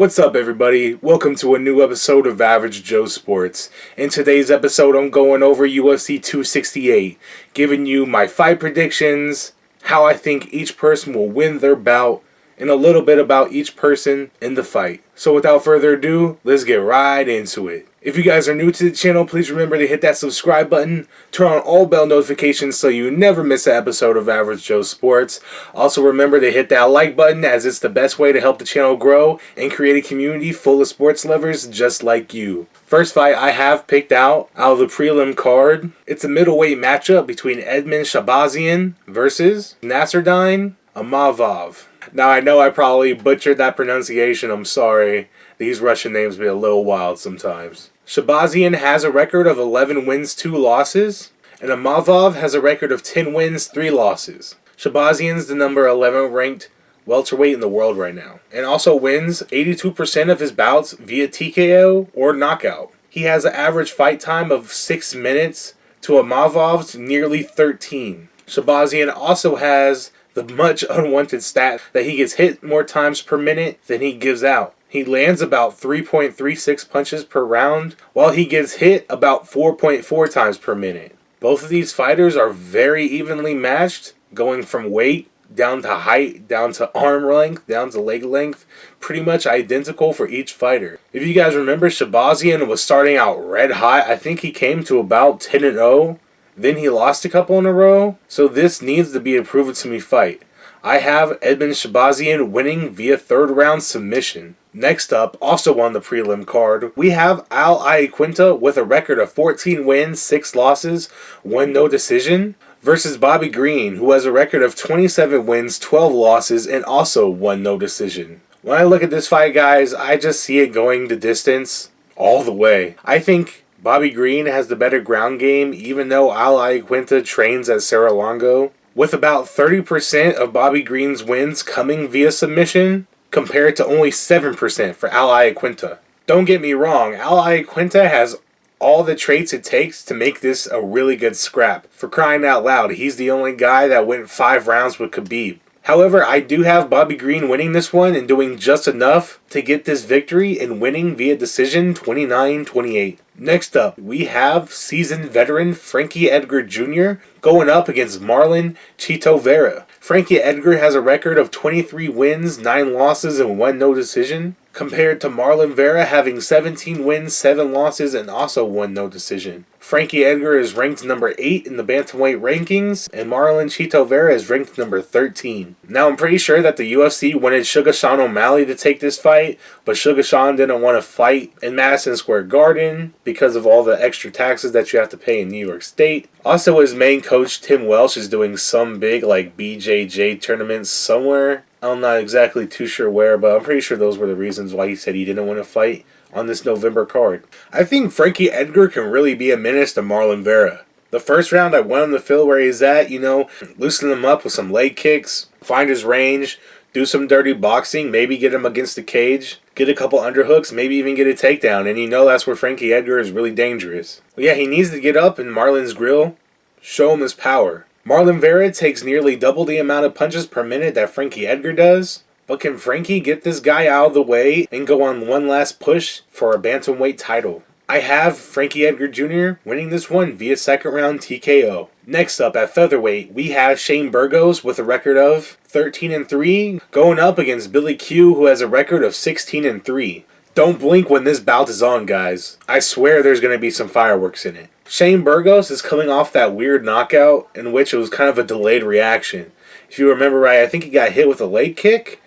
What's up, everybody? Welcome to a new episode of Average Joe Sports. In today's episode, I'm going over UFC 268, giving you my fight predictions, how I think each person will win their bout, and a little bit about each person in the fight. So without further ado, let's get right into it. If you guys are new to the channel, please remember to hit that subscribe button, turn on all bell notifications so you never miss an episode of Average Joe Sports. Also remember to hit that like button, as it's the best way to help the channel grow and create a community full of sports lovers just like you. First fight I have picked out of the prelim card. It's a middleweight matchup between Edmond Shahbazian versus Nasardyne Amavov. Now I know I probably butchered that pronunciation, I'm sorry. These Russian names be a little wild sometimes. Shahbazian has a record of 11 wins, 2 losses, and Amavov has a record of 10 wins, 3 losses. Shahbazian's the number 11 ranked welterweight in the world right now, and also wins 82% of his bouts via TKO or knockout. He has an average fight time of 6 minutes to Amavov's nearly 13. Shahbazian also has the much unwanted stat that he gets hit more times per minute than he gives out. He lands about 3.36 punches per round, while he gets hit about 4.4 times per minute. Both of these fighters are very evenly matched, going from weight down to height, down to arm length, down to leg length, pretty much identical for each fighter. If you guys remember, Shahbazian was starting out red hot. I think he came to about 10-0. Then he lost a couple in a row, so this needs to be a prove-it-to-me fight. I have Edmond Shahbazian winning via third round submission. Next up, also on the prelim card, we have Iaquinta with a record of 14 wins, 6 losses, 1 no decision, versus Bobby Green, who has a record of 27 wins, 12 losses, and also 1 no decision. When I look at this fight, guys, I just see it going the distance all the way. I think Bobby Green has the better ground game, even though Iaquinta trains at Serra-Longo, with about 30% of Bobby Green's wins coming via submission, compared to only 7% for Iaquinta. Don't get me wrong, Iaquinta has all the traits it takes to make this a really good scrap. For crying out loud, he's the only guy that went 5 rounds with Khabib. However, I do have Bobby Green winning this one and doing just enough to get this victory and winning via decision 29-28. Next up, we have seasoned veteran Frankie Edgar Jr. going up against Marlon Chitovera. Frankie Edgar has a record of 23 wins, 9 losses, and 1 no decision, compared to Marlon Vera having 17 wins, 7 losses, and also 1 no decision. Frankie Edgar is ranked number 8 in the bantamweight rankings, and Marlon Chitovera is ranked number 13. Now, I'm pretty sure that the UFC wanted Sugar Sean O'Malley to take this fight, but Sugar Sean didn't want to fight in Madison Square Garden because of all the extra taxes that you have to pay in New York State. Also, his main coach, Tim Welsh, is doing some big BJJ tournament somewhere. I'm not exactly too sure where, but I'm pretty sure those were the reasons why he said he didn't want to fight on this November card. I think Frankie Edgar can really be a menace to Marlon Vera. The first round, I want him to feel where he's at, loosen him up with some leg kicks, find his range, do some dirty boxing, maybe get him against the cage, get a couple underhooks, maybe even get a takedown, and that's where Frankie Edgar is really dangerous. But yeah, he needs to get up in Marlon's grill, show him his power. Marlon Vera takes nearly double the amount of punches per minute that Frankie Edgar does, but can Frankie get this guy out of the way and go on one last push for a bantamweight title? I have Frankie Edgar Jr. winning this one via second round TKO. Next up at featherweight, we have Shane Burgos with a record of 13-3 going up against Billy Q, who has a record of 16-3. Don't blink when this bout is on, guys. I swear there's going to be some fireworks in it. Shane Burgos is coming off that weird knockout in which it was kind of a delayed reaction. If you remember right, I think he got hit with a leg kick,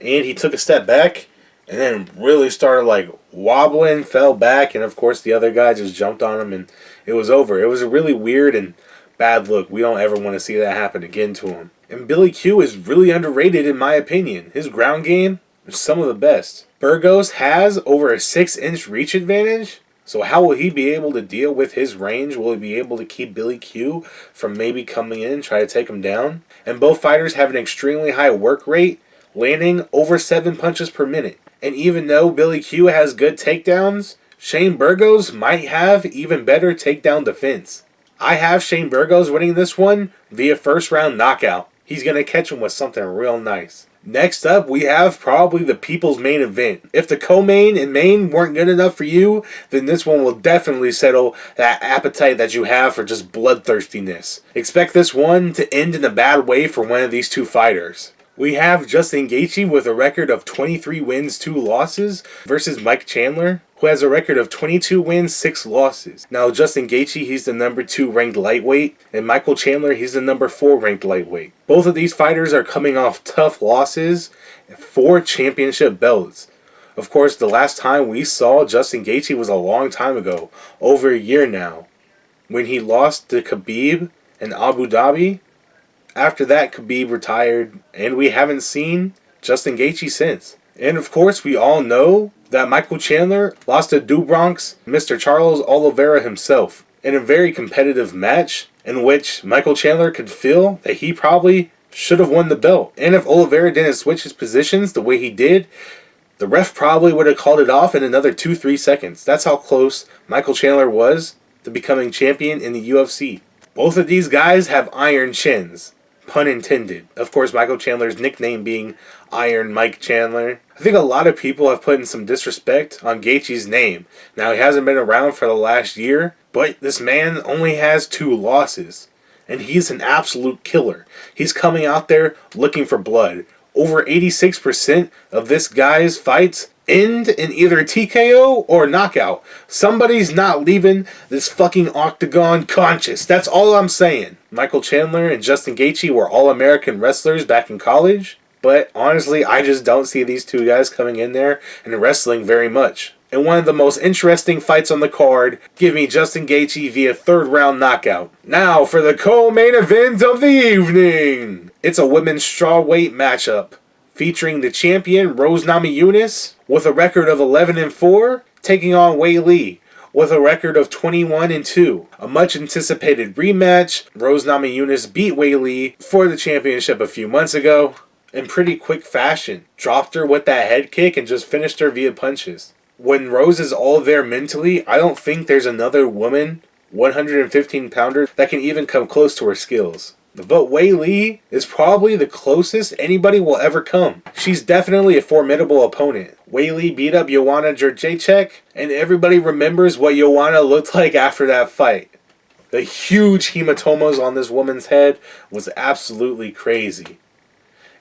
and he took a step back, and then really started wobbling, fell back, and of course the other guy just jumped on him, and it was over. It was a really weird and bad look. We don't ever want to see that happen again to him. And Billy Q is really underrated in my opinion. His ground game is some of the best. Burgos has over a 6-inch reach advantage, so how will he be able to deal with his range? Will he be able to keep Billy Q from maybe coming in and try to take him down? And both fighters have an extremely high work rate, landing over 7 punches per minute. And even though Billy Q has good takedowns, Shane Burgos might have even better takedown defense. I have Shane Burgos winning this one via first round knockout. He's going to catch him with something real nice. Next up, we have probably the people's main event. If the co-main and main weren't good enough for you, then this one will definitely settle that appetite that you have for just bloodthirstiness. Expect this one to end in a bad way for one of these two fighters. We have Justin Gaichi with a record of 23 wins, 2 losses versus Mike Chandler, who has a record of 22 wins, 6 losses. Now, Justin Gaichi, he's the number 2 ranked lightweight, and Michael Chandler, he's the number 4 ranked lightweight. Both of these fighters are coming off tough losses for championship belts. Of course, the last time we saw Justin Gaichi was a long time ago, over a year now, when he lost to Khabib in Abu Dhabi. After that, Khabib retired, and we haven't seen Justin Gaichi since. And of course, we all know that Michael Chandler lost to Dubronk's Mr. Charles Oliveira himself in a very competitive match in which Michael Chandler could feel that he probably should have won the belt. And if Oliveira didn't switch his positions the way he did, the ref probably would have called it off in another 2-3 seconds. That's how close Michael Chandler was to becoming champion in the UFC. Both of these guys have iron chins. Pun intended. Of course, Michael Chandler's nickname being Iron Mike Chandler. I think a lot of people have put in some disrespect on Gaichi's name. Now, he hasn't been around for the last year, but this man only has 2 losses. And he's an absolute killer. He's coming out there looking for blood. Over 86% of this guy's fights end in either TKO or knockout. Somebody's not leaving this fucking octagon conscious. That's all I'm saying. Michael Chandler and Justin Gaichi were all-American wrestlers back in college, but honestly, I just don't see these two guys coming in there and wrestling very much. In one of the most interesting fights on the card, give me Justin Gaichi via 3rd round knockout. Now for the co-main event of the evening. It's a women's strawweight matchup featuring the champion Rose Namajunas with a record of 11-4, taking on Wei Li with a record of 21-2. A much anticipated rematch. Rose Namajunas beat Wei Li for the championship a few months ago in pretty quick fashion. Dropped her with that head kick and just finished her via punches. When Rose is all there mentally, I don't think there's another woman, 115-pounder, that can even come close to her skills. But Wei Li is probably the closest anybody will ever come. She's definitely a formidable opponent. Wei Li beat up Joanna Jędrzejczyk, and everybody remembers what Joanna looked like after that fight. The huge hematomas on this woman's head was absolutely crazy.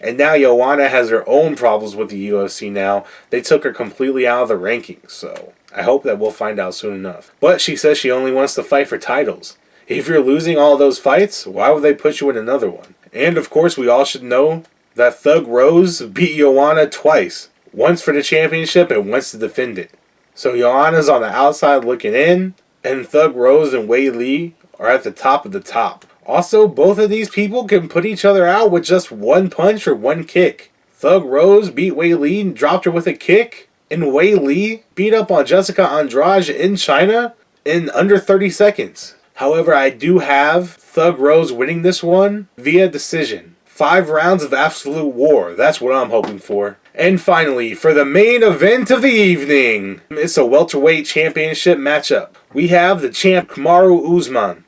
And now Joanna has her own problems with the UFC now. They took her completely out of the rankings, so I hope that we'll find out soon enough. But she says she only wants to fight for titles. If you're losing all those fights, why would they put you in another one? And of course, we all should know that Thug Rose beat Joanna twice. Once for the championship and once to defend it. So Joanna's on the outside looking in, and Thug Rose and Wei Li are at the top of the top. Also, both of these people can put each other out with just one punch or one kick. Thug Rose beat Wei Li and dropped her with a kick, and Wei Li beat up on Jessica Andrade in China in under 30 seconds. However, I do have Thug Rose winning this one via decision. 5 rounds of absolute war. That's what I'm hoping for. And finally, for the main event of the evening, it's a welterweight championship matchup. We have the champ Kamaru Usman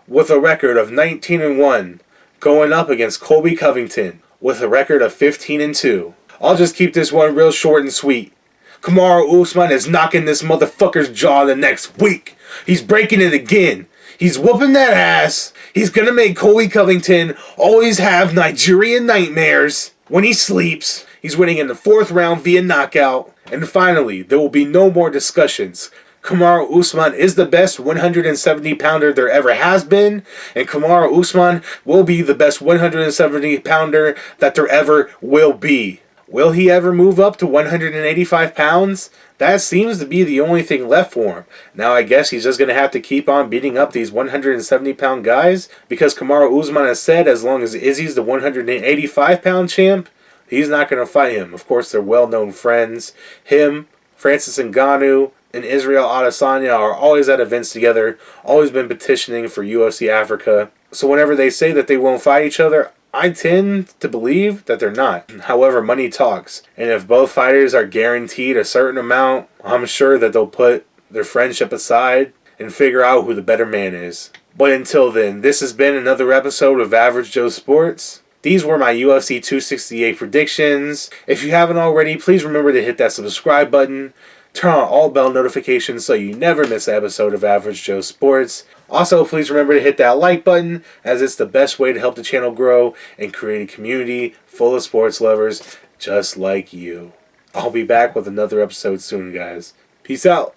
with a record of 19-1 going up against Colby Covington with a record of 15-2. I'll just keep this one real short and sweet. Kamaru Usman is knocking this motherfucker's jaw the next week. He's breaking it again. He's whooping that ass. He's gonna make Colby Covington always have Nigerian nightmares when he sleeps. He's winning in the 4th round via knockout. And finally, there will be no more discussions. Kamaru Usman is the best 170-pounder there ever has been. And Kamaru Usman will be the best 170-pounder that there ever will be. Will he ever move up to 185 pounds? That seems to be the only thing left for him. Now I guess he's just going to have to keep on beating up these 170-pound guys, because Kamaru Usman has said as long as Izzy's the 185-pound champ, he's not going to fight him. Of course, they're well-known friends. Him, Francis Ngannou, and Israel Adesanya are always at events together, always been petitioning for UFC Africa. So whenever they say that they won't fight each other, I tend to believe that they're not. However, money talks. And if both fighters are guaranteed a certain amount, I'm sure that they'll put their friendship aside and figure out who the better man is. But until then, this has been another episode of Average Joe Sports. These were my UFC 268 predictions. If you haven't already, please remember to hit that subscribe button. Turn on all bell notifications so you never miss an episode of Average Joe Sports. Also, please remember to hit that like button, as it's the best way to help the channel grow and create a community full of sports lovers just like you. I'll be back with another episode soon, guys. Peace out.